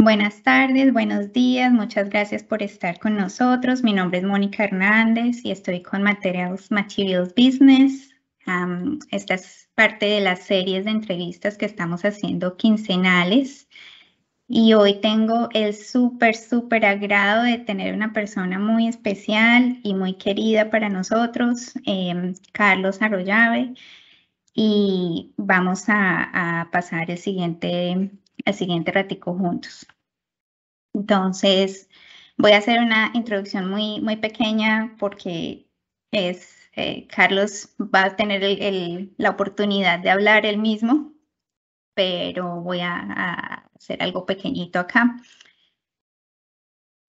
Buenas tardes, buenos días, muchas gracias por estar con nosotros. Mi nombre es Mónica Hernández y estoy con Materials Business. Esta es parte de las series de entrevistas que estamos haciendo quincenales. Y hoy tengo el súper agrado de tener una persona muy especial y muy querida para nosotros, Carlos Arroyave. Y vamos a pasar el siguiente ratico juntos. Entonces, voy a hacer una introducción muy pequeña porque Carlos va a tener la oportunidad de hablar él mismo, pero voy a hacer algo pequeñito acá.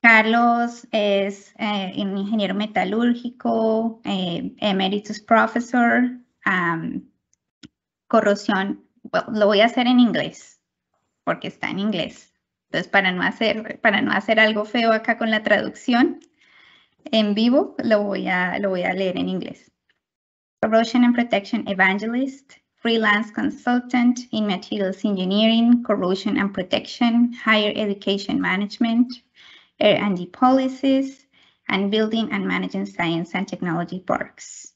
Carlos es un ingeniero metalúrgico, emeritus professor, corrosión. Bueno, lo voy a hacer en inglés porque está en inglés. Entonces, para no hacer algo feo acá con la traducción en vivo, lo voy a leer en inglés. Corrosion and Protection Evangelist, freelance consultant in materials engineering, corrosion and protection, higher education management, R&D policies, and building and managing science and technology parks.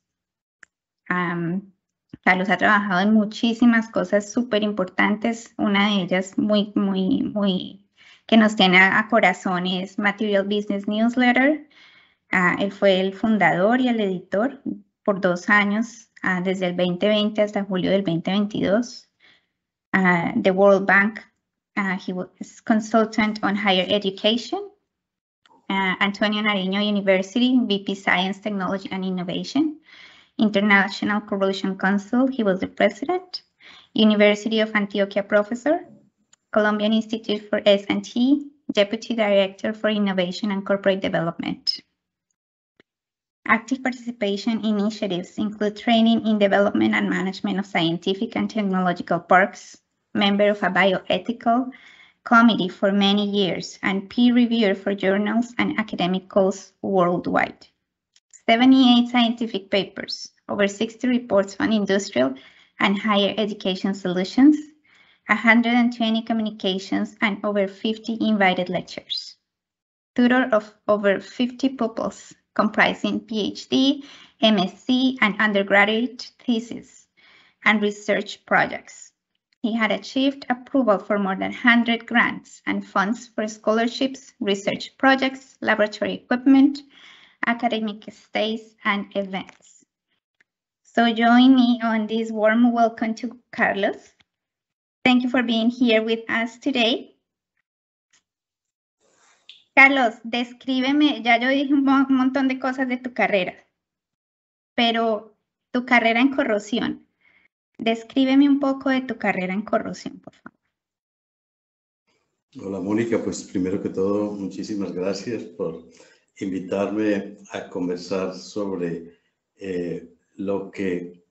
Carlos ha trabajado en muchísimas cosas súper importantes. Una de ellas muy que nos tiene a corazón es Material Business Newsletter. Él fue el fundador y el editor por 2 años, desde el 2020 hasta julio del 2022. The World Bank, he was consultant on higher education. Antonio Nariño University, VP Science, Technology and Innovation. International Corrosion Council, he was the president. University of Antioquia professor. Colombian Institute for S&T, Deputy Director for Innovation and Corporate Development. Active participation initiatives include training in development and management of scientific and technological parks, member of a bioethical committee for many years, and peer reviewer for journals and academic calls worldwide. 78 scientific papers, over 60 reports on industrial and higher education solutions, 120 communications, and over 50 invited lectures. Tutor of over 50 pupils, comprising PhD, MSc, and undergraduate theses, and research projects. He had achieved approval for more than 100 grants and funds for scholarships, research projects, laboratory equipment, academic stays, and events. So join me on this warm welcome to Carlos. Thank you for being here with us today. Carlos, descríbeme, ya yo dije un montón de cosas de tu carrera, pero tu carrera en corrosión. Descríbeme un poco de tu carrera en corrosión, por favor. Hola, Mónica. Pues primero que todo, muchísimas gracias por invitarme a conversar sobre lo que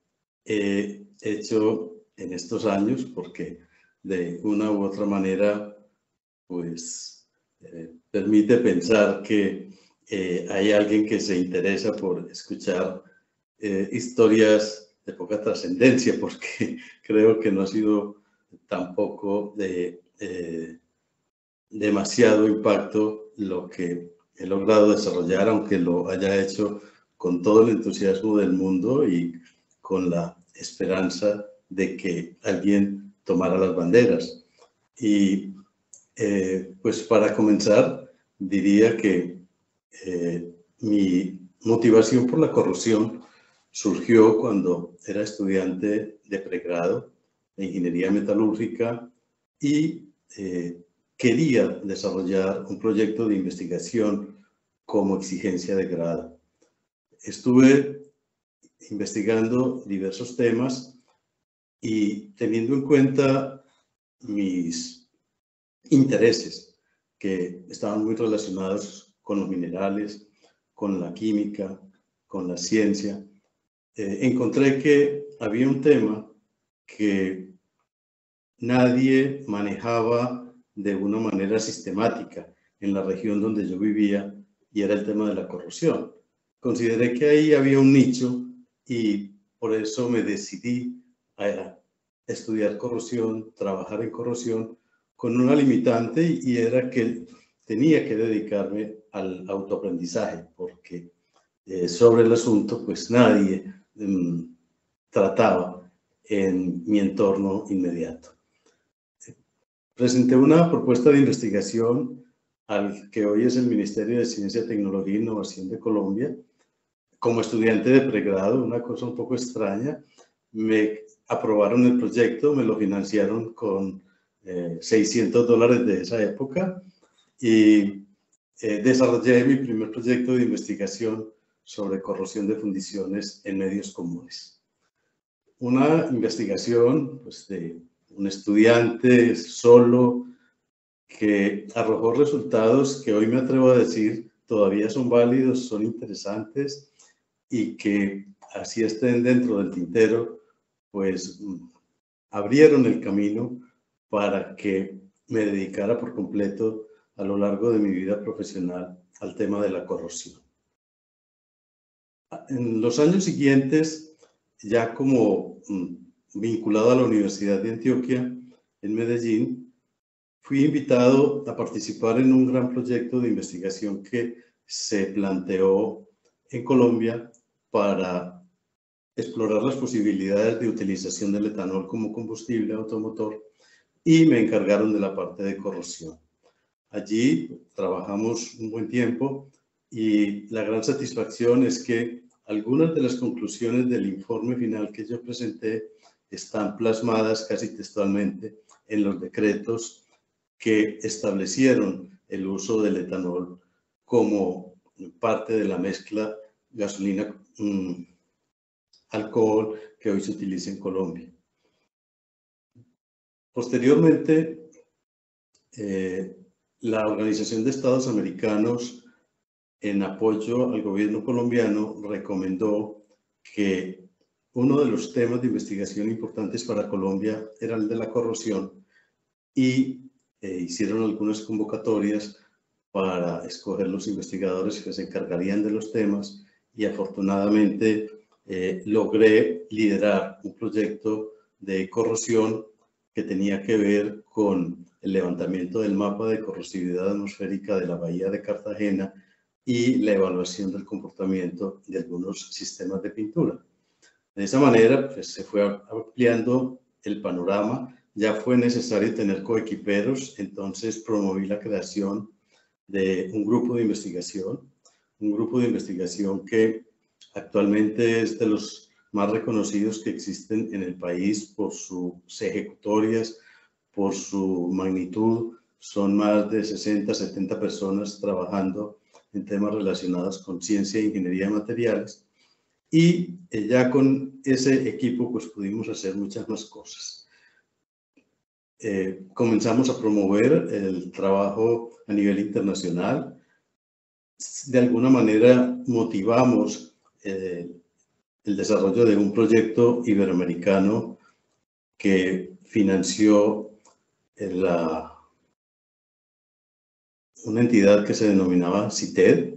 he hecho en estos años, porque de una u otra manera, pues permite pensar que hay alguien que se interesa por escuchar historias de poca trascendencia, porque creo que no ha sido tampoco de demasiado impacto lo que he logrado desarrollar, aunque lo haya hecho con todo el entusiasmo del mundo y con la esperanza de que alguien tomara las banderas. Y pues para comenzar, diría que mi motivación por la corrosión surgió cuando era estudiante de pregrado de ingeniería metalúrgica y quería desarrollar un proyecto de investigación como exigencia de grado. Estuve investigando diversos temas y teniendo en cuenta mis intereses que estaban muy relacionados con los minerales, con la química, con la ciencia, encontré que había un tema que nadie manejaba de una manera sistemática en la región donde yo vivía, y era el tema de la corrosión. Consideré que ahí había un nicho y por eso me decidí a estudiar corrosión, trabajar en corrosión, con una limitante y era que tenía que dedicarme al autoaprendizaje porque sobre el asunto pues nadie trataba en mi entorno inmediato. Presenté una propuesta de investigación al que hoy es el Ministerio de Ciencia, Tecnología e Innovación de Colombia. Como estudiante de pregrado, una cosa un poco extraña, me aprobaron el proyecto, me lo financiaron con $600 de esa época y desarrollé mi primer proyecto de investigación sobre corrosión de fundiciones en medios comunes. Una investigación pues, de un estudiante solo que arrojó resultados que hoy me atrevo a decir todavía son válidos, son interesantes y que así estén dentro del tintero, pues abrieron el camino para que me dedicara por completo a lo largo de mi vida profesional al tema de la corrosión. En los años siguientes, ya como vinculado a la Universidad de Antioquia en Medellín, fui invitado a participar en un gran proyecto de investigación que se planteó en Colombia para explorar las posibilidades de utilización del etanol como combustible automotor y me encargaron de la parte de corrosión. Allí trabajamos un buen tiempo y la gran satisfacción es que algunas de las conclusiones del informe final que yo presenté están plasmadas casi textualmente en los decretos que establecieron el uso del etanol como parte de la mezcla gasolina-alcohol que hoy se utiliza en Colombia. Posteriormente, la Organización de Estados Americanos, en apoyo al gobierno colombiano, recomendó que uno de los temas de investigación importantes para Colombia era el de la corrosión y hicieron algunas convocatorias para escoger los investigadores que se encargarían de los temas y afortunadamente logré liderar un proyecto de corrosión que tenía que ver con el levantamiento del mapa de corrosividad atmosférica de la bahía de Cartagena y la evaluación del comportamiento de algunos sistemas de pintura. De esa manera, pues, se fue ampliando el panorama. Ya fue necesario tener coequiperos, entonces promoví la creación de un grupo de investigación que actualmente es de los más reconocidos que existen en el país por sus ejecutorias, por su magnitud. Son más de 60, 70 personas trabajando en temas relacionados con ciencia e ingeniería de materiales. Y ya con ese equipo pues pudimos hacer muchas más cosas. Comenzamos a promover el trabajo a nivel internacional. De alguna manera motivamos el desarrollo de un proyecto iberoamericano que financió una entidad que se denominaba CITED,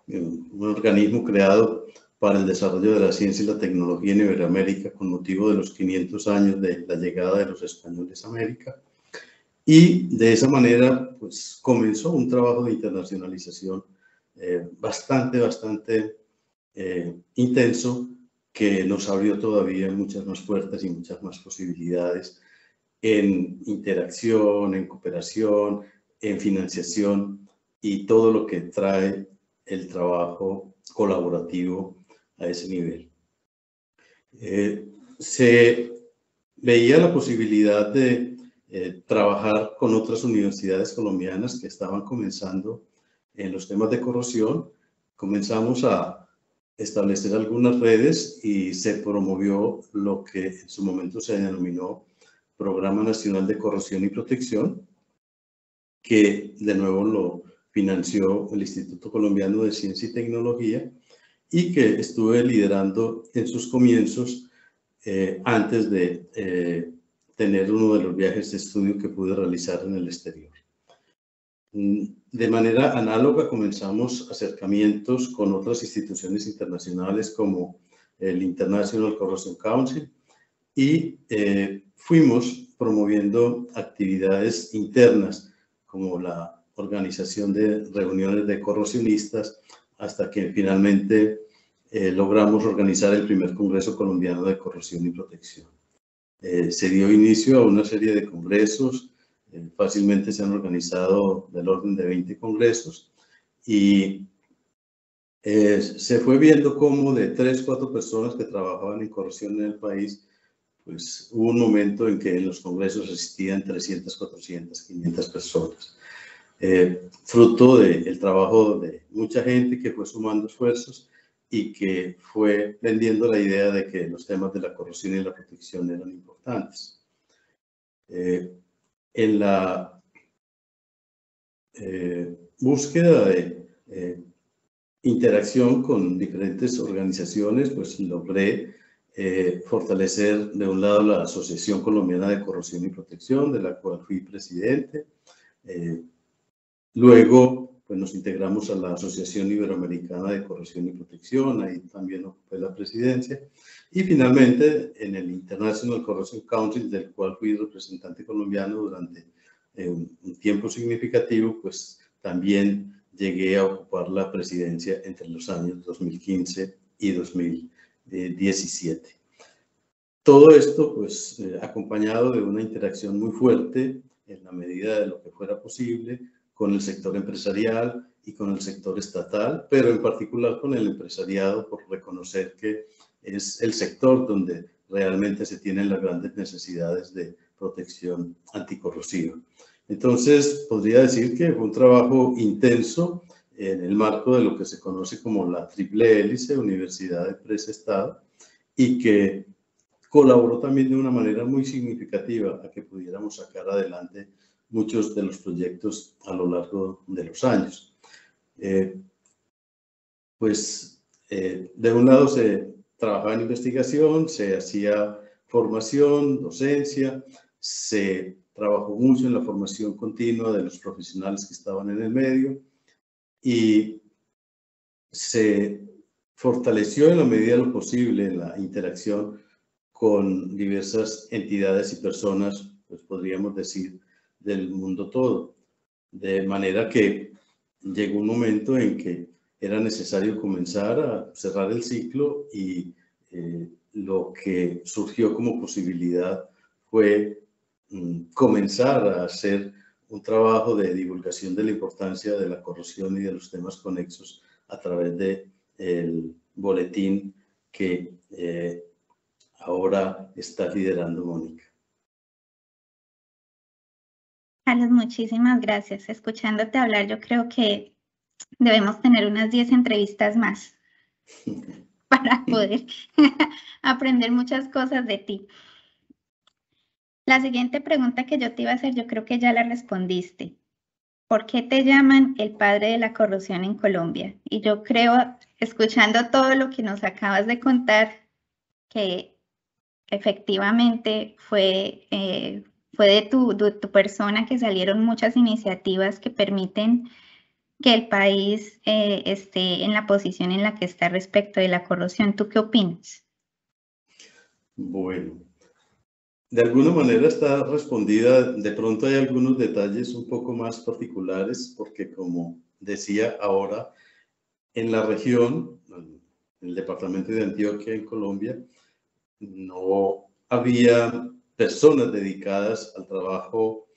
un organismo creado para el desarrollo de la ciencia y la tecnología en Iberoamérica con motivo de los 500 años de la llegada de los españoles a América. Y de esa manera pues, comenzó un trabajo de internacionalización bastante intenso que nos abrió todavía muchas más puertas y muchas más posibilidades en interacción, en cooperación, en financiación y todo lo que trae el trabajo colaborativo a ese nivel. Se veía la posibilidad de trabajar con otras universidades colombianas que estaban comenzando en los temas de corrosión. Comenzamos a establecer algunas redes y se promovió lo que en su momento se denominó Programa Nacional de Corrosión y Protección, que de nuevo lo financió el Instituto Colombiano de Ciencia y Tecnología y que estuve liderando en sus comienzos antes de tener uno de los viajes de estudio que pude realizar en el exterior. De manera análoga comenzamos acercamientos con otras instituciones internacionales como el International Corrosion Council y fuimos promoviendo actividades internas como la organización de reuniones de corrosionistas hasta que finalmente logramos organizar el primer Congreso Colombiano de Corrosión y Protección. Se dio inicio a una serie de congresos, fácilmente se han organizado del orden de 20 congresos y se fue viendo cómo de 3 o 4 personas que trabajaban en corrosión en el país, pues hubo un momento en que en los congresos asistían 300, 400, 500 personas. Fruto del trabajo de mucha gente que fue sumando esfuerzos y que fue vendiendo la idea de que los temas de la corrosión y la protección eran importantes. En la búsqueda de interacción con diferentes organizaciones, pues logré fortalecer de un lado la Asociación Colombiana de Corrosión y Protección, de la cual fui presidente. Luego, pues nos integramos a la Asociación Iberoamericana de Corrosión y Protección, ahí también ocupé la presidencia. Y finalmente, en el International Corrosion Council, del cual fui representante colombiano durante un tiempo significativo, pues también llegué a ocupar la presidencia entre los años 2015 y 2017. Todo esto, pues, acompañado de una interacción muy fuerte, en la medida de lo que fuera posible, con el sector empresarial y con el sector estatal, pero en particular con el empresariado, por reconocer que es el sector donde realmente se tienen las grandes necesidades de protección anticorrosiva. Entonces, podría decir que fue un trabajo intenso en el marco de lo que se conoce como la triple hélice, Universidad, Empresa, Estado, y que colaboró también de una manera muy significativa a que pudiéramos sacar adelante muchos de los proyectos a lo largo de los años. De un lado se trabajaba en investigación, se hacía formación, docencia, se trabajó mucho en la formación continua de los profesionales que estaban en el medio y se fortaleció en la medida de lo posible la interacción con diversas entidades y personas, pues podríamos decir, del mundo todo. De manera que llegó un momento en que era necesario comenzar a cerrar el ciclo y lo que surgió como posibilidad fue comenzar a hacer un trabajo de divulgación de la importancia de la corrosión y de los temas conexos a través del boletín que ahora está liderando Mónica. Carlos, muchísimas gracias. Escuchándote hablar, yo creo que debemos tener unas 10 entrevistas más para poder aprender muchas cosas de ti. La siguiente pregunta que yo te iba a hacer, yo creo que ya la respondiste. ¿Por qué te llaman el padre de la corrosión en Colombia? Y yo creo, escuchando todo lo que nos acabas de contar, que efectivamente fue de tu persona que salieron muchas iniciativas que permiten que el país esté en la posición en la que está respecto de la corrosión. ¿Tú qué opinas? Bueno, de alguna manera está respondida. De pronto hay algunos detalles un poco más particulares porque, como decía ahora, en la región, en el departamento de Antioquia, en Colombia, no había personas dedicadas al trabajo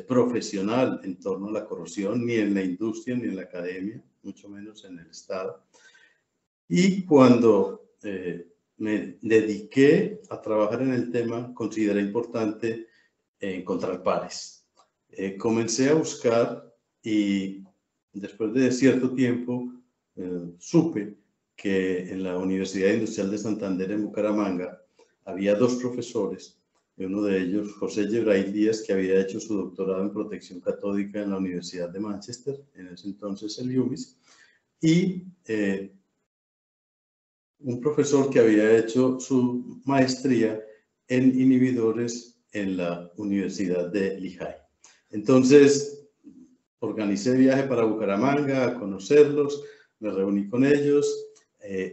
profesional en torno a la corrosión, ni en la industria, ni en la academia, mucho menos en el Estado. Y cuando me dediqué a trabajar en el tema, consideré importante encontrar pares. Comencé a buscar y después de cierto tiempo supe que en la Universidad Industrial de Santander en Bucaramanga había 2 profesores, uno de ellos, José Yebrail Díaz, que había hecho su doctorado en protección catódica en la Universidad de Manchester, en ese entonces el UMIS, y un profesor que había hecho su maestría en inhibidores en la Universidad de Lehigh. Entonces, organicé viaje para Bucaramanga a conocerlos, me reuní con ellos,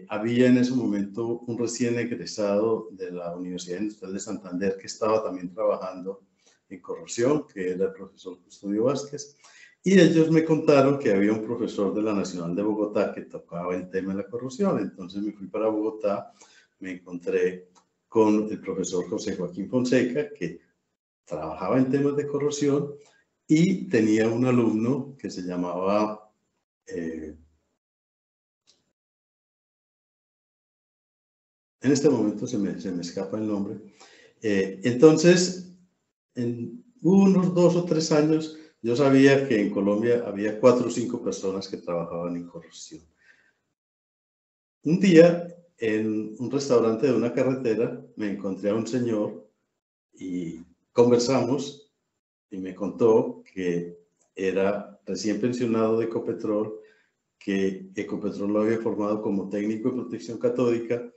había en ese momento un recién egresado de la Universidad Industrial de Santander que estaba también trabajando en corrosión, que era el profesor Custodio Vázquez, y ellos me contaron que había un profesor de la Nacional de Bogotá que tocaba el tema de la corrosión. Entonces me fui para Bogotá, me encontré con el profesor José Joaquín Fonseca, que trabajaba en temas de corrosión, y tenía un alumno que se llamaba en este momento se me escapa el nombre. Entonces, en unos 2 o 3 años, yo sabía que en Colombia había 4 o 5 personas que trabajaban en corrosión. Un día, en un restaurante de una carretera, me encontré a un señor y conversamos y me contó que era recién pensionado de Ecopetrol, que Ecopetrol lo había formado como técnico de protección catódica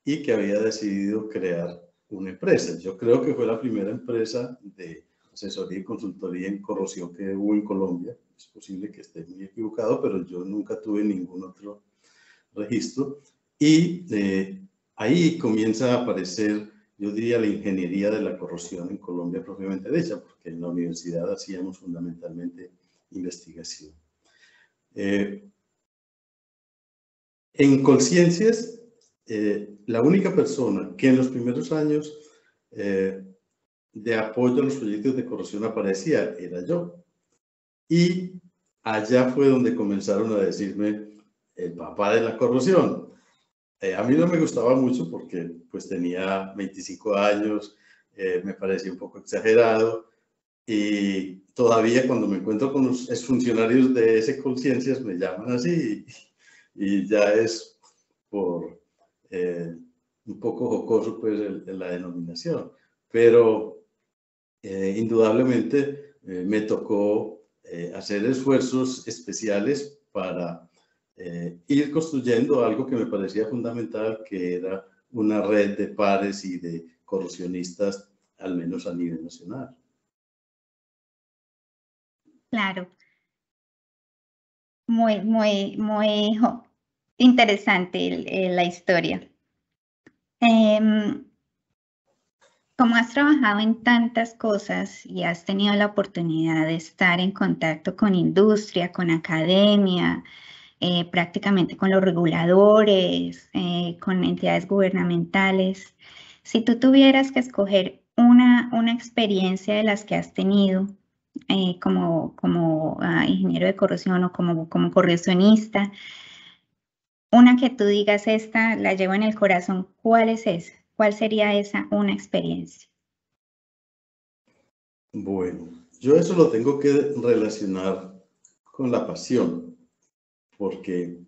y que había decidido crear una empresa. Yo creo que fue la primera empresa de asesoría y consultoría en corrosión que hubo en Colombia. Es posible que esté muy equivocado, pero yo nunca tuve ningún otro registro. Y ahí comienza a aparecer, yo diría, la ingeniería de la corrosión en Colombia propiamente dicha, porque en la universidad hacíamos fundamentalmente investigación. En Colciencias, la única persona que en los primeros años de apoyo a los proyectos de corrosión aparecía era yo. Y allá fue donde comenzaron a decirme el papá de la corrosión. A mí no me gustaba mucho porque pues tenía 25 años, me parecía un poco exagerado, y todavía cuando me encuentro con los exfuncionarios de ese Colciencias me llaman así y ya es por un poco jocoso pues la denominación, pero indudablemente me tocó hacer esfuerzos especiales para ir construyendo algo que me parecía fundamental, que era una red de pares y de corrosionistas, al menos a nivel nacional. Claro. Muy interesante la historia. Como has trabajado en tantas cosas y has tenido la oportunidad de estar en contacto con industria, con academia, prácticamente con los reguladores, con entidades gubernamentales, si tú tuvieras que escoger una experiencia de las que has tenido como ingeniero de corrosión o como corrosionista, una que tú digas, esta la llevo en el corazón, ¿cuál es esa? ¿Cuál sería esa una experiencia? Bueno, yo eso lo tengo que relacionar con la pasión, porque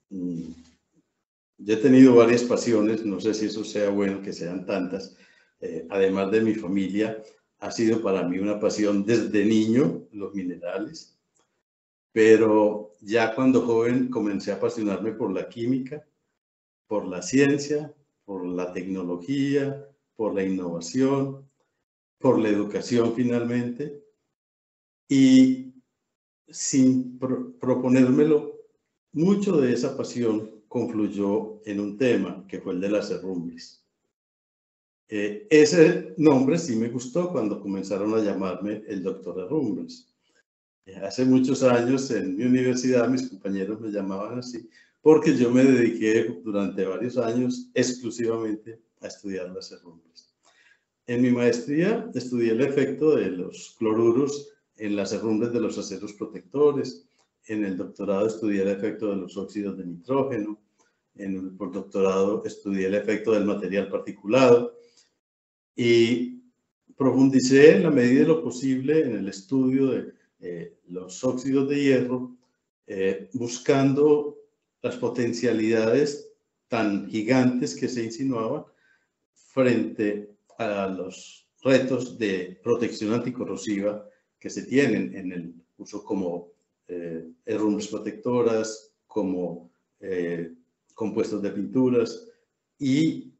yo he tenido varias pasiones, no sé si eso sea bueno que sean tantas, además de mi familia, ha sido para mí una pasión desde niño, los minerales, pero ya cuando joven comencé a apasionarme por la química, por la ciencia, por la tecnología, por la innovación, por la educación finalmente, y sin proponérmelo, mucho de esa pasión confluyó en un tema que fue el de las herrumbres. Ese nombre sí me gustó cuando comenzaron a llamarme el doctor Herrumbres. Hace muchos años en mi universidad mis compañeros me llamaban así porque yo me dediqué durante varios años exclusivamente a estudiar las herrumbres. En mi maestría estudié el efecto de los cloruros en las herrumbres de los aceros protectores. En el doctorado estudié el efecto de los óxidos de nitrógeno. En el postdoctorado estudié el efecto del material particulado. Y profundicé en la medida de lo posible en el estudio de los óxidos de hierro, buscando las potencialidades tan gigantes que se insinuaban frente a los retos de protección anticorrosiva que se tienen en el uso como herrumbres protectoras, como compuestos de pinturas y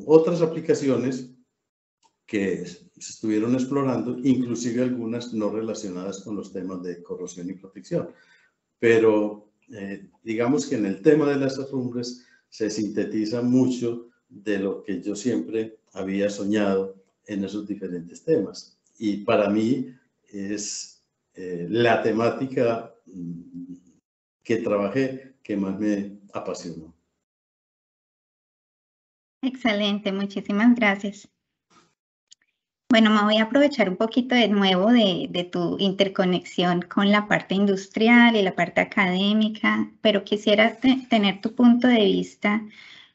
otras aplicaciones que se estuvieron explorando, inclusive algunas no relacionadas con los temas de corrosión y protección. Pero digamos que en el tema de las herrumbres se sintetiza mucho de lo que yo siempre había soñado en esos diferentes temas. Y para mí es la temática que trabajé que más me apasionó. Excelente, muchísimas gracias. Bueno, me voy a aprovechar un poquito de nuevo de tu interconexión con la parte industrial y la parte académica, pero quisiera tener tu punto de vista.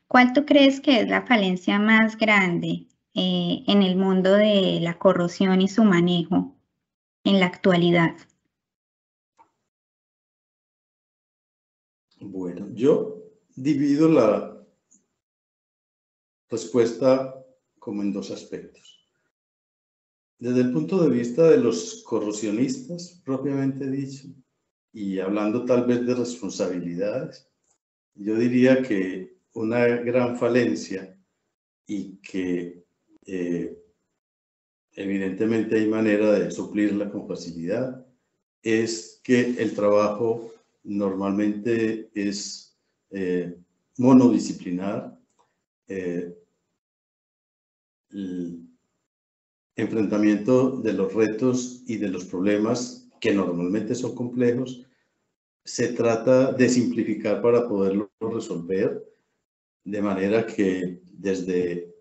¿Cuál tú crees que es la falencia más grande en el mundo de la corrosión y su manejo en la actualidad? Bueno, yo divido la respuesta como en dos aspectos. Desde el punto de vista de los corrosionistas, propiamente dicho, y hablando tal vez de responsabilidades, yo diría que una gran falencia y que evidentemente hay manera de suplirla con facilidad, es que el trabajo normalmente es monodisciplinar, el enfrentamiento de los retos y de los problemas que normalmente son complejos, se trata de simplificar para poderlo resolver, de manera que desde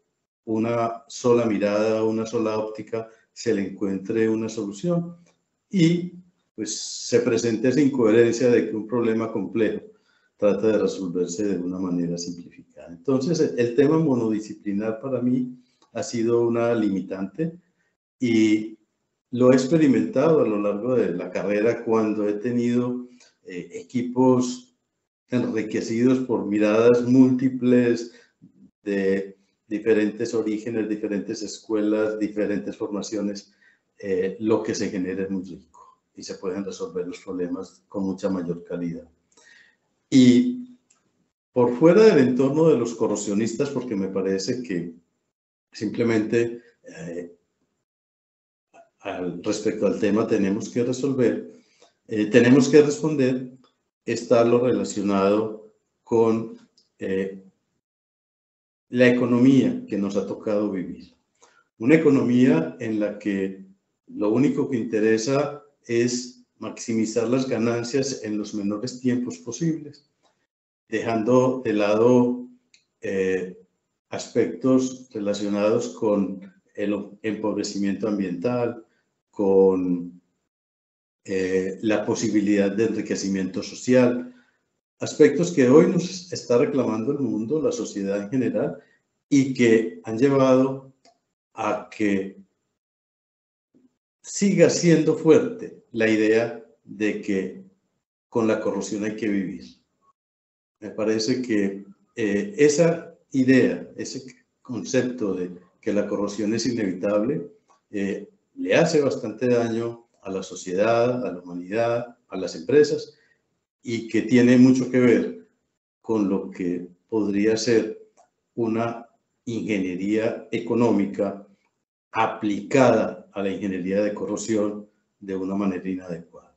una sola mirada, una sola óptica, se le encuentre una solución y pues se presente esa incoherencia de que un problema complejo trata de resolverse de una manera simplificada. Entonces, el tema monodisciplinar para mí ha sido una limitante y lo he experimentado a lo largo de la carrera cuando he tenido equipos enriquecidos por miradas múltiples de diferentes orígenes, diferentes escuelas, diferentes formaciones, lo que se genera es muy rico y se pueden resolver los problemas con mucha mayor calidad. Y por fuera del entorno de los corrosionistas, porque me parece que simplemente respecto al tema tenemos que resolver, tenemos que responder, está lo relacionado con la economía que nos ha tocado vivir. Una economía en la que lo único que interesa es maximizar las ganancias en los menores tiempos posibles, dejando de lado aspectos relacionados con el empobrecimiento ambiental, con la posibilidad de enriquecimiento social, aspectos que hoy nos está reclamando el mundo, la sociedad en general, y que han llevado a que siga siendo fuerte la idea de que con la corrupción hay que vivir. Me parece que esa idea, ese concepto de que la corrupción es inevitable, le hace bastante daño a la sociedad, a la humanidad, a las empresas, y que tiene mucho que ver con lo que podría ser una ingeniería económica aplicada a la ingeniería de corrosión de una manera inadecuada.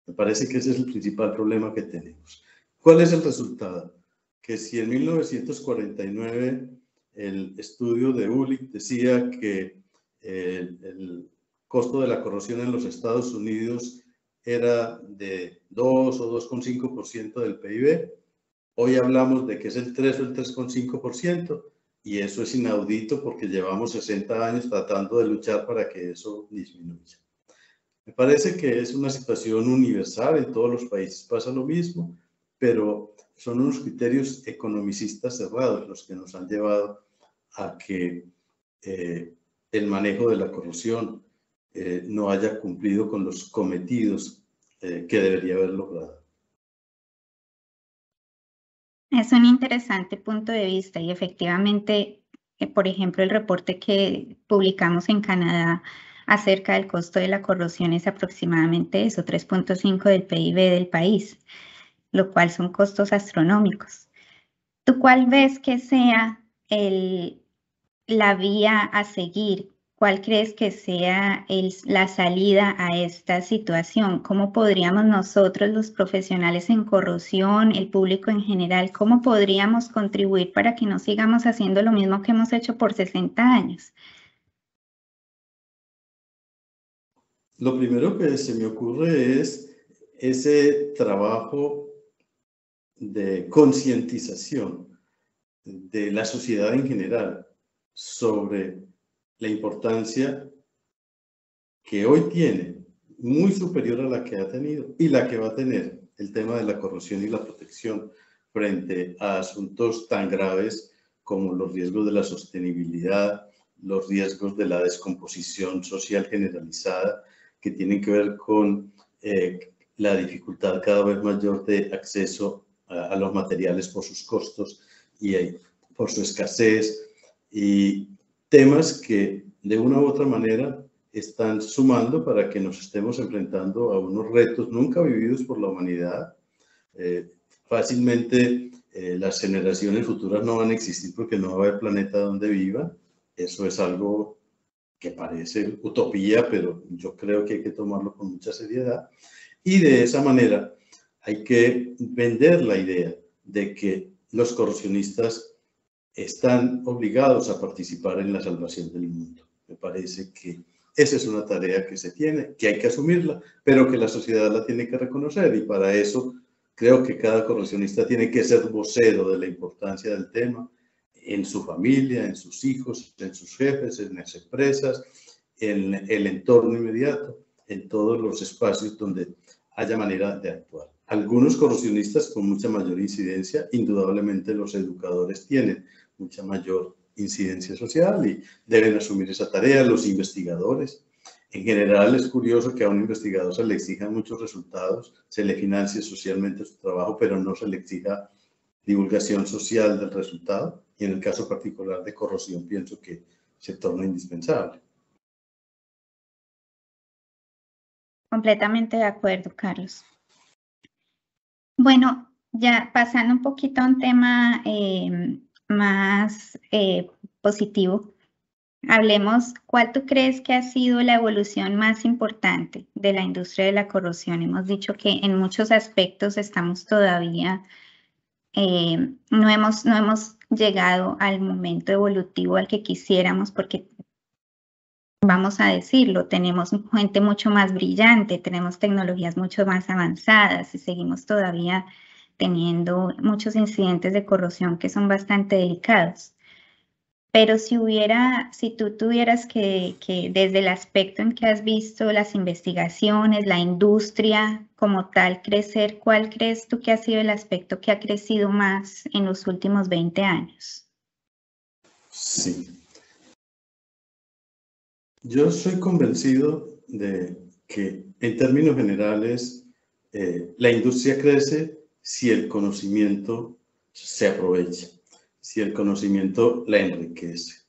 Me parece que ese es el principal problema que tenemos. ¿Cuál es el resultado? Que si en 1949 el estudio de Ulick decía que el costo de la corrosión en los Estados Unidos era de 2 o 2,5% del PIB, hoy hablamos de que es el 3 o el 3,5%, y eso es inaudito porque llevamos 60 años tratando de luchar para que eso disminuya. Me parece que es una situación universal, en todos los países pasa lo mismo, pero son unos criterios economicistas cerrados los que nos han llevado a que el manejo de la corrupción no haya cumplido con los cometidos que debería haber logrado. Es un interesante punto de vista y efectivamente, por ejemplo, el reporte que publicamos en Canadá acerca del costo de la corrosión es aproximadamente eso, 3,5 del PIB del país, lo cual son costos astronómicos. ¿Tú cuál ves que sea la vía a seguir ¿cuál crees que sea la salida a esta situación? ¿Cómo podríamos nosotros, los profesionales en corrosión, el público en general, cómo podríamos contribuir para que no sigamos haciendo lo mismo que hemos hecho por 60 años? Lo primero que se me ocurre es ese trabajo de concientización de la sociedad en general sobre la importancia que hoy tiene, muy superior a la que ha tenido y la que va a tener, el tema de la corrupción y la protección frente a asuntos tan graves como los riesgos de la sostenibilidad, los riesgos de la descomposición social generalizada, que tienen que ver con la dificultad cada vez mayor de acceso a los materiales por sus costos y por su escasez, y temas que de una u otra manera están sumando para que nos estemos enfrentando a unos retos nunca vividos por la humanidad. Fácilmente las generaciones futuras no van a existir porque no va a haber planeta donde vivan. Eso es algo que parece utopía, pero yo creo que hay que tomarlo con mucha seriedad. Y de esa manera hay que vender la idea de que los corrupcionistas están obligados a participar en la salvación del mundo. Me parece que esa es una tarea que se tiene, que hay que asumirla, pero que la sociedad la tiene que reconocer, y para eso creo que cada corrupcionista tiene que ser vocero de la importancia del tema en su familia, en sus hijos, en sus jefes, en las empresas, en el entorno inmediato, en todos los espacios donde haya manera de actuar. Algunos corrupcionistas con mucha mayor incidencia, indudablemente los educadores tienen mucha mayor incidencia social y deben asumir esa tarea, los investigadores. En general es curioso que a un investigador se le exijan muchos resultados, se le financie socialmente su trabajo, pero no se le exija divulgación social del resultado, y en el caso particular de corrosión pienso que se torna indispensable. Completamente de acuerdo, Carlos. Bueno, ya pasando un poquito a un tema más positivo, hablemos, ¿cuál tú crees que ha sido la evolución más importante de la industria de la corrosión? Hemos dicho que en muchos aspectos estamos todavía, no hemos llegado al momento evolutivo al que quisiéramos, porque vamos a decirlo, tenemos gente mucho más brillante, tenemos tecnologías mucho más avanzadas y seguimos todavía teniendo muchos incidentes de corrosión que son bastante delicados. Pero si tú tuvieras que desde el aspecto en que has visto las investigaciones, la industria como tal crecer, ¿cuál crees tú que ha sido el aspecto que ha crecido más en los últimos 20 años? Sí. Yo soy convencido de que en términos generales la industria crece si el conocimiento se aprovecha, si el conocimiento la enriquece.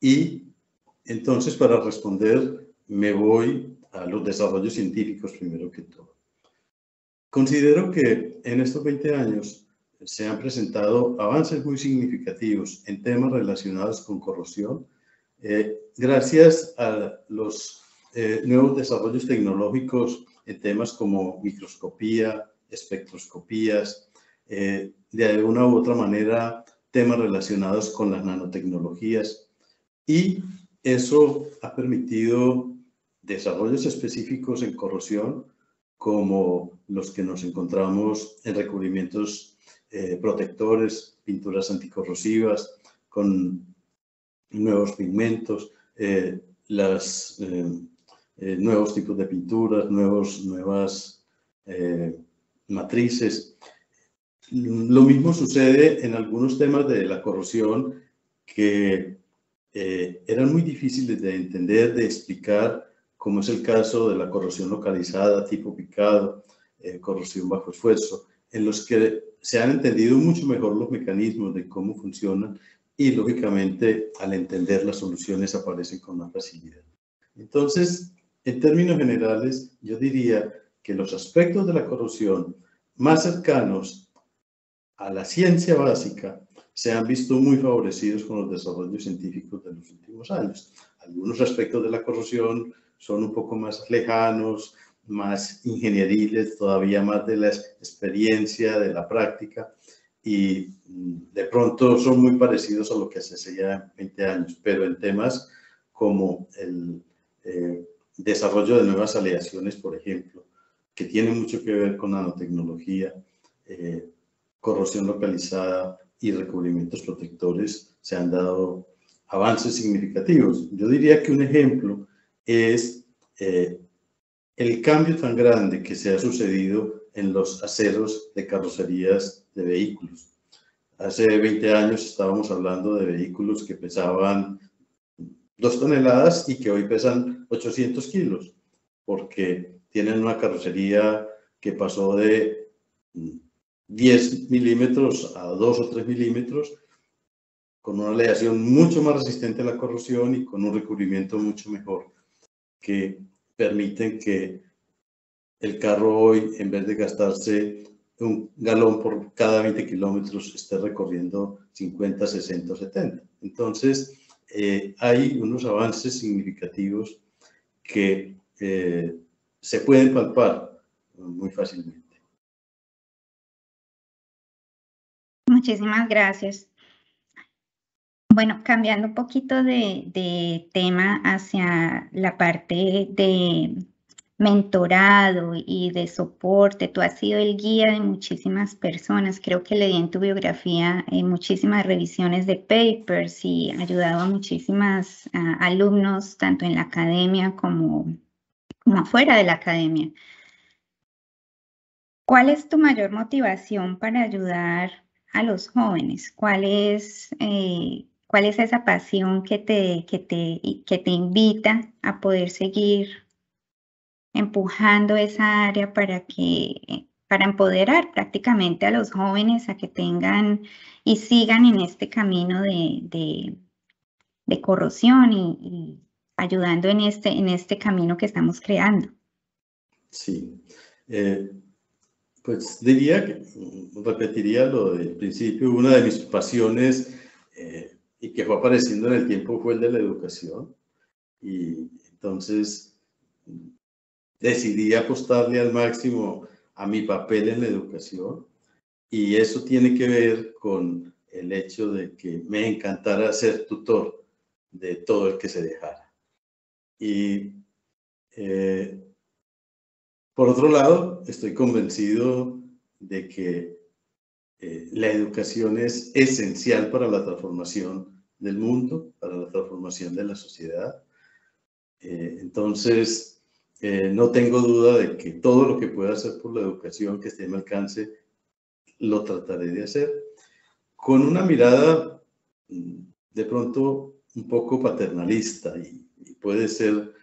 Y entonces, para responder, me voy a los desarrollos científicos primero que todo. Considero que en estos 20 años se han presentado avances muy significativos en temas relacionados con corrosión, gracias a los nuevos desarrollos tecnológicos en temas como microscopía, espectroscopías, de una u otra manera temas relacionados con las nanotecnologías, y eso ha permitido desarrollos específicos en corrosión como los que nos encontramos en recubrimientos protectores, pinturas anticorrosivas, con nuevos pigmentos, nuevos tipos de pinturas, nuevas matrices. Lo mismo sucede en algunos temas de la corrosión que eran muy difíciles de entender, de explicar, como es el caso de la corrosión localizada, tipo picado, corrosión bajo esfuerzo, en los que se han entendido mucho mejor los mecanismos de cómo funcionan, y lógicamente al entender las soluciones aparecen con más facilidad. Entonces, en términos generales, yo diría que los aspectos de la corrosión más cercanos a la ciencia básica se han visto muy favorecidos con los desarrollos científicos de los últimos años. algunos aspectos de la corrosión son un poco más lejanos, más ingenieriles, todavía más de la experiencia, de la práctica, y de pronto son muy parecidos a lo que se hacía 20 años, pero en temas como el desarrollo de nuevas aleaciones, por ejemplo, que tienen mucho que ver con nanotecnología, corrosión localizada y recubrimientos protectores, se han dado avances significativos. Yo diría que un ejemplo es el cambio tan grande que se ha sucedido en los aceros de carrocerías de vehículos. Hace 20 años estábamos hablando de vehículos que pesaban 2 toneladas y que hoy pesan 800 kilos, porque tienen una carrocería que pasó de 10 milímetros a 2 o 3 milímetros, con una aleación mucho más resistente a la corrosión y con un recubrimiento mucho mejor, que permiten que el carro hoy, en vez de gastarse un galón por cada 20 kilómetros, esté recorriendo 50, 60 o 70. Entonces, hay unos avances significativos que se pueden palpar muy fácilmente. Muchísimas gracias. Bueno, cambiando un poquito de tema hacia la parte de mentorado y de soporte, tú has sido el guía de muchísimas personas. Creo que leí en tu biografía muchísimas revisiones de papers y ayudado a muchísimas alumnos, tanto en la academia como afuera de la academia. ¿Cuál es tu mayor motivación para ayudar a los jóvenes? ¿Cuál es esa pasión que te invita a poder seguir empujando esa área para empoderar prácticamente a los jóvenes a que tengan y sigan en este camino de corrosión y ayudando en este camino que estamos creando? Sí. Pues diría que repetiría lo del principio. Una de mis pasiones y que fue apareciendo en el tiempo fue el de la educación, y entonces decidí apostarle al máximo a mi papel en la educación, y eso tiene que ver con el hecho de que me encantara ser tutor de todo el que se dejara. Y por otro lado, estoy convencido de que la educación es esencial para la transformación del mundo, para la transformación de la sociedad. Entonces, no tengo duda de que todo lo que pueda hacer por la educación que esté a mi alcance, lo trataré de hacer, con una mirada de pronto un poco paternalista, y puede ser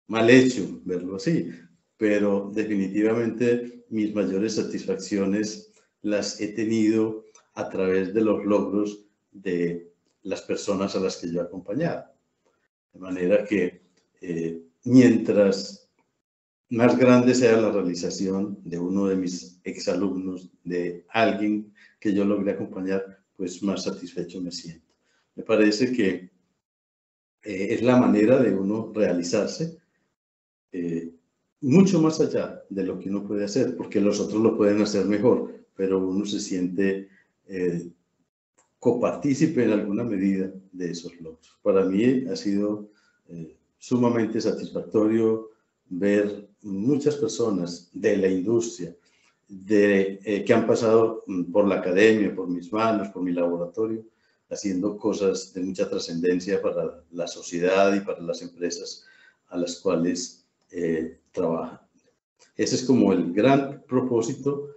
mal hecho verlo así, pero definitivamente mis mayores satisfacciones las he tenido a través de los logros de las personas a las que yo he acompañado. De manera que mientras más grande sea la realización de uno de mis exalumnos, de alguien que yo logré acompañar, pues más satisfecho me siento. Me parece que es la manera de uno realizarse mucho más allá de lo que uno puede hacer, porque los otros lo pueden hacer mejor, pero uno se siente copartícipe en alguna medida de esos logros. Para mí ha sido sumamente satisfactorio ver muchas personas de la industria, que han pasado por la academia, por mis manos, por mi laboratorio, haciendo cosas de mucha trascendencia para la sociedad y para las empresas a las cuales trabajan. Ese es como el gran propósito,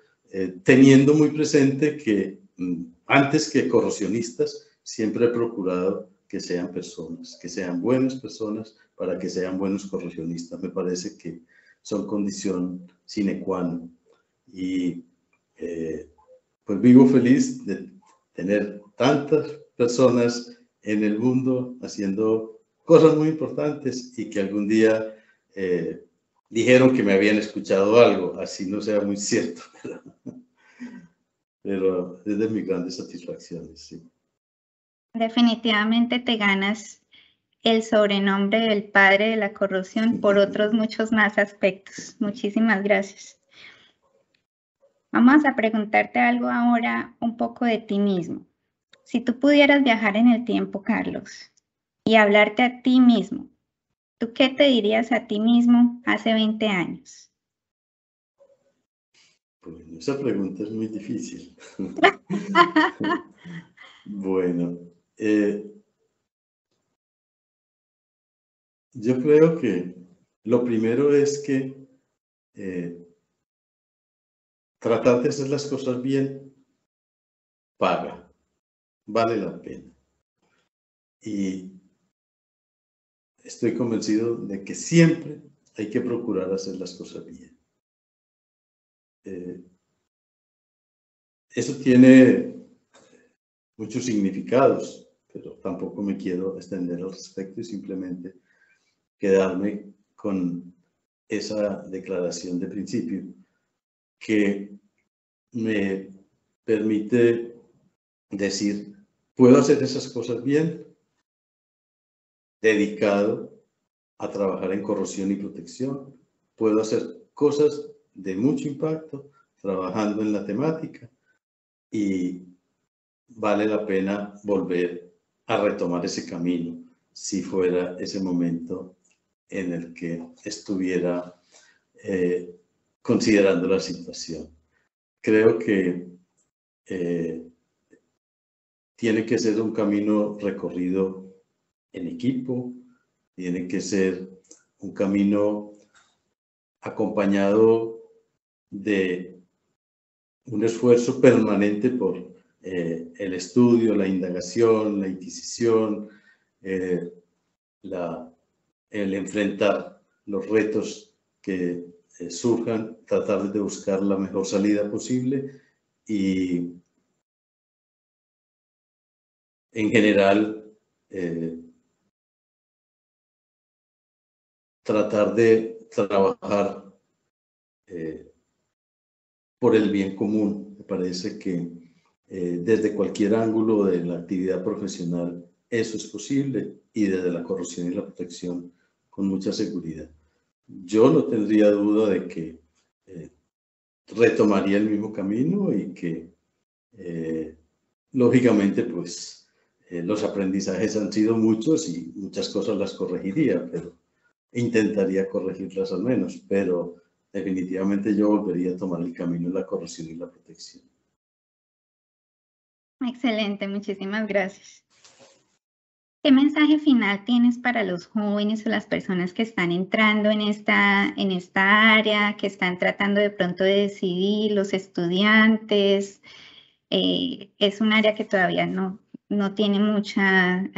teniendo muy presente que antes que corrosionistas, siempre he procurado que sean personas, que sean buenas personas para que sean buenos corrosionistas. Me parece que son condición sine qua non. Y pues vivo feliz de tener tantas personas en el mundo haciendo cosas muy importantes y que algún día dijeron que me habían escuchado algo, así no sea muy cierto, pero es de mis grandes satisfacciones, sí. Definitivamente te ganas el sobrenombre del padre de la corrupción por otros muchos más aspectos. Muchísimas gracias. Vamos a preguntarte algo ahora un poco de ti mismo. Si tú pudieras viajar en el tiempo, Carlos, y hablarte a ti mismo, ¿tú qué te dirías a ti mismo hace 20 años? Bueno, esa pregunta es muy difícil. Bueno, yo creo que lo primero es que tratar de hacer las cosas bien paga, vale la pena. Y estoy convencido de que siempre hay que procurar hacer las cosas bien. Eso tiene muchos significados, pero tampoco me quiero extender al respecto y simplemente quedarme con esa declaración de principio que me permite decir, puedo hacer esas cosas bien, dedicado a trabajar en corrosión y protección, puedo hacer cosas de mucho impacto trabajando en la temática y vale la pena volver a retomar ese camino si fuera ese momento en el que estuviera considerando la situación. Creo que tiene que ser un camino recorrido en equipo, tiene que ser un camino acompañado de un esfuerzo permanente por el estudio, la indagación, la inquisición, el enfrentar los retos que surjan, tratar de buscar la mejor salida posible y en general tratar de trabajar por el bien común. Me parece que desde cualquier ángulo de la actividad profesional eso es posible y desde la corrupción y la protección con mucha seguridad. Yo no tendría duda de que retomaría el mismo camino y que lógicamente pues los aprendizajes han sido muchos y muchas cosas las corregiría, pero intentaría corregirlas al menos, pero definitivamente yo volvería a tomar el camino de la corrupción y la protección. Excelente, muchísimas gracias. ¿Qué mensaje final tienes para los jóvenes o las personas que están entrando en esta área, que están tratando de pronto de decidir, los estudiantes? Es un área que todavía no tiene mucha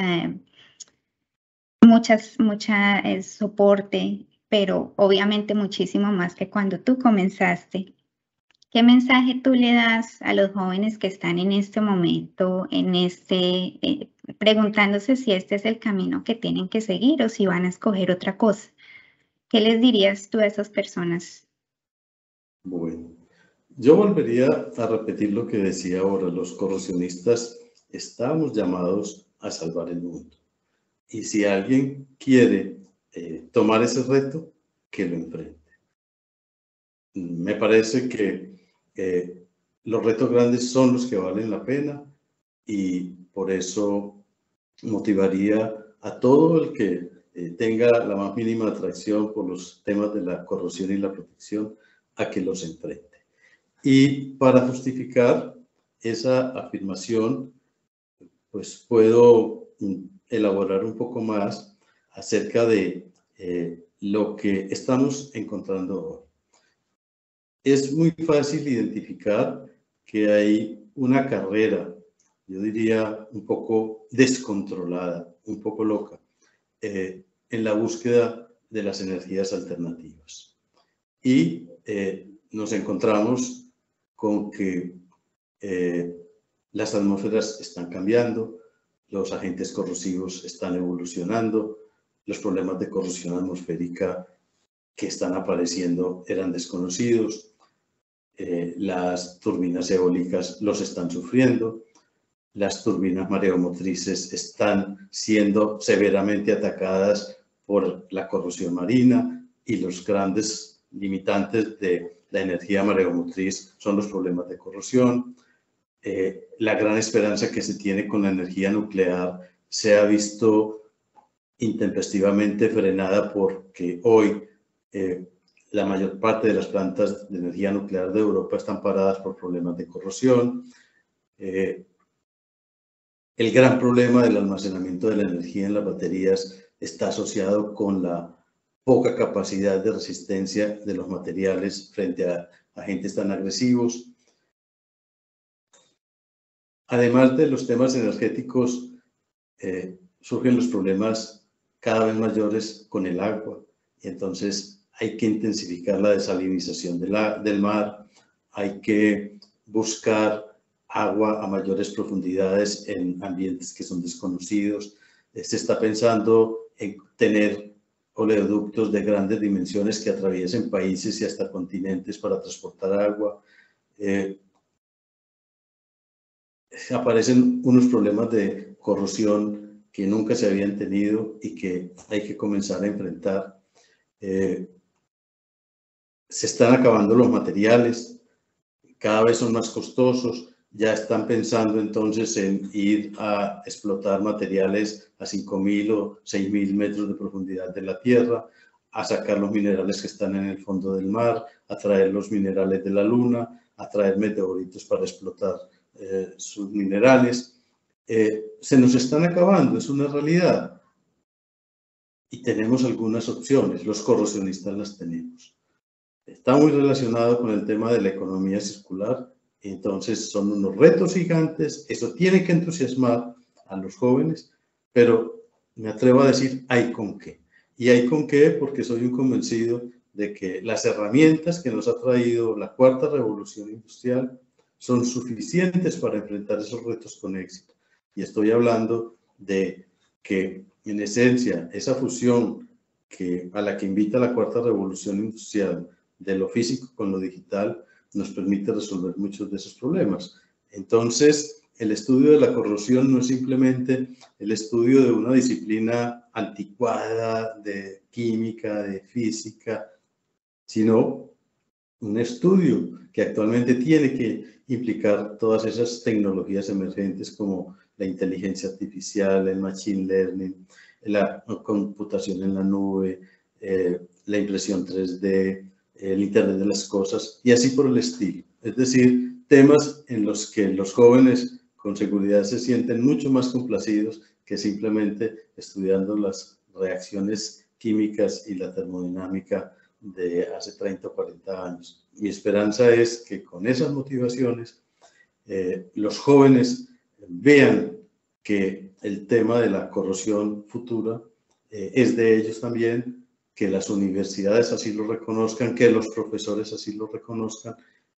soporte, pero obviamente muchísimo más que cuando tú comenzaste. ¿Qué mensaje tú le das a los jóvenes que están en este momento, preguntándose si este es el camino que tienen que seguir o si van a escoger otra cosa? ¿Qué les dirías tú a esas personas? Bueno, yo volvería a repetir lo que decía ahora, los corrupcionistas estamos llamados a salvar el mundo. Y si alguien quiere tomar ese reto, que lo enfrente. Me parece que los retos grandes son los que valen la pena y por eso motivaría a todo el que tenga la más mínima atracción por los temas de la corrupción y la protección a que los enfrente. Y para justificar esa afirmación, pues puedo elaborar un poco más acerca de lo que estamos encontrando hoy. Es muy fácil identificar que hay una carrera, yo diría un poco descontrolada, un poco loca, en la búsqueda de las energías alternativas. Y nos encontramos con que las atmósferas están cambiando, los agentes corrosivos están evolucionando, los problemas de corrosión atmosférica que están apareciendo eran desconocidos, las turbinas eólicas los están sufriendo, las turbinas mareomotrices están siendo severamente atacadas por la corrosión marina y los grandes limitantes de la energía mareomotriz son los problemas de corrosión. La gran esperanza que se tiene con la energía nuclear se ha visto intempestivamente frenada porque hoy la mayor parte de las plantas de energía nuclear de Europa están paradas por problemas de corrosión. El gran problema del almacenamiento de la energía en las baterías está asociado con la poca capacidad de resistencia de los materiales frente a agentes tan agresivos. Además de los temas energéticos, surgen los problemas cada vez mayores con el agua. Y entonces hay que intensificar la desalinización del mar, hay que buscar agua a mayores profundidades en ambientes que son desconocidos. Se está pensando en tener oleoductos de grandes dimensiones que atraviesen países y hasta continentes para transportar agua. Aparecen unos problemas de corrosión que nunca se habían tenido y que hay que comenzar a enfrentar. Se están acabando los materiales, cada vez son más costosos. Ya están pensando entonces en ir a explotar materiales a 5.000 o 6.000 metros de profundidad de la tierra, a sacar los minerales que están en el fondo del mar, a traer los minerales de la luna, a traer meteoritos para explotar sus minerales. Se nos están acabando, es una realidad. Y tenemos algunas opciones, los corrosionistas las tenemos. Está muy relacionado con el tema de la economía circular. Entonces son unos retos gigantes, eso tiene que entusiasmar a los jóvenes, pero me atrevo a decir, hay con qué. Y hay con qué porque soy un convencido de que las herramientas que nos ha traído la cuarta revolución industrial son suficientes para enfrentar esos retos con éxito. Y estoy hablando de que, en esencia, esa fusión a la que invita la cuarta revolución industrial de lo físico con lo digital, nos permite resolver muchos de esos problemas. Entonces, el estudio de la corrosión no es simplemente el estudio de una disciplina anticuada de química, de física, sino un estudio que actualmente tiene que implicar todas esas tecnologías emergentes como la inteligencia artificial, el machine learning, la computación en la nube, la impresión 3D, el Internet de las cosas y así por el estilo. Es decir, temas en los que los jóvenes con seguridad se sienten mucho más complacidos que simplemente estudiando las reacciones químicas y la termodinámica de hace 30 o 40 años. Mi esperanza es que con esas motivaciones los jóvenes vean que el tema de la corrosión futura es de ellos también, que las universidades así lo reconozcan, que los profesores así lo reconozcan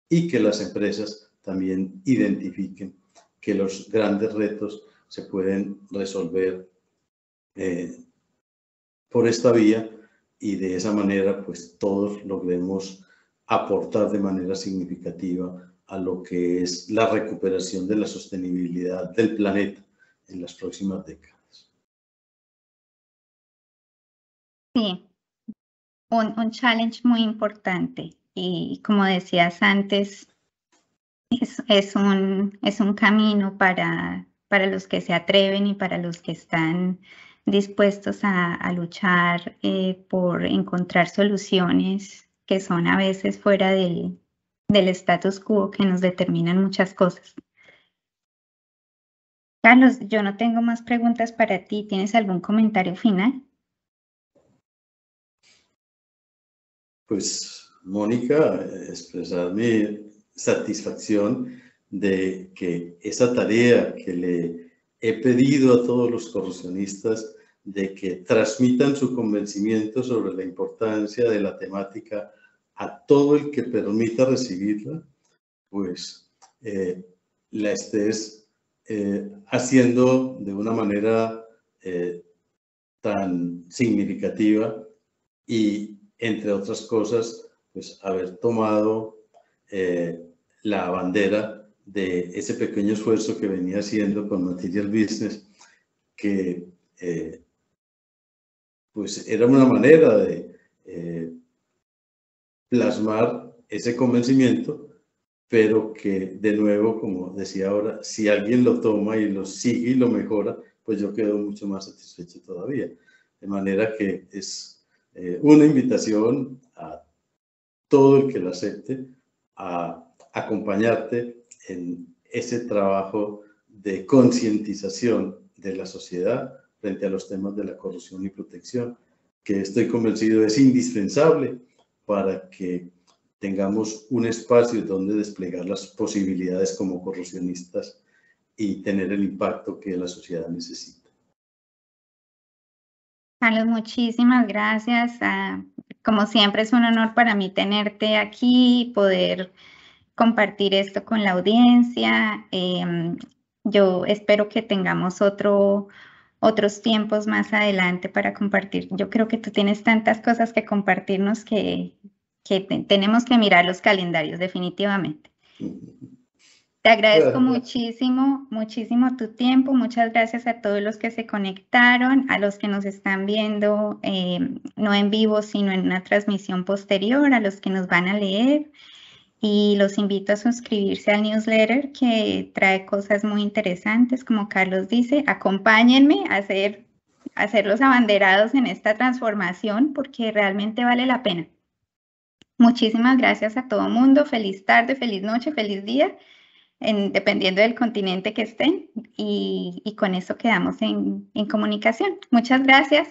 y que las empresas también identifiquen que los grandes retos se pueden resolver por esta vía y de esa manera pues todos logremos aportar de manera significativa a lo que es la recuperación de la sostenibilidad del planeta en las próximas décadas. Sí, un challenge muy importante y como decías antes, es un camino para los que se atreven y para los que están dispuestos a luchar por encontrar soluciones que son a veces fuera del status quo que nos determinan muchas cosas. Carlos, yo no tengo más preguntas para ti. ¿Tienes algún comentario final? Pues, Mónica, expresar mi satisfacción de que esa tarea que le he pedido a todos los corrosionistas de que transmitan su convencimiento sobre la importancia de la temática a todo el que permita recibirla, pues la estés haciendo de una manera tan significativa y, entre otras cosas, pues haber tomado la bandera de ese pequeño esfuerzo que venía haciendo con Material Business, que pues era una manera de plasmar ese convencimiento, pero que de nuevo, como decía ahora, si alguien lo toma y lo sigue y lo mejora, pues yo quedo mucho más satisfecho todavía. De manera que es una invitación a todo el que lo acepte a acompañarte en ese trabajo de concientización de la sociedad frente a los temas de la corrupción y protección, que estoy convencido es indispensable para que tengamos un espacio donde desplegar las posibilidades como corrupcionistas y tener el impacto que la sociedad necesita. Carlos, muchísimas gracias. Como siempre es un honor para mí tenerte aquí y poder compartir esto con la audiencia. Yo espero que tengamos otros tiempos más adelante para compartir. Yo creo que tú tienes tantas cosas que compartirnos que tenemos que mirar los calendarios definitivamente. Te agradezco muchísimo, muchísimo tu tiempo. Muchas gracias a todos los que se conectaron, a los que nos están viendo, no en vivo, sino en una transmisión posterior, a los que nos van a leer. Y los invito a suscribirse al newsletter que trae cosas muy interesantes, como Carlos dice. Acompáñenme a ser los abanderados en esta transformación porque realmente vale la pena. Muchísimas gracias a todo mundo. Feliz tarde, feliz noche, feliz día, dependiendo del continente que estén. Y con eso quedamos en comunicación. Muchas gracias.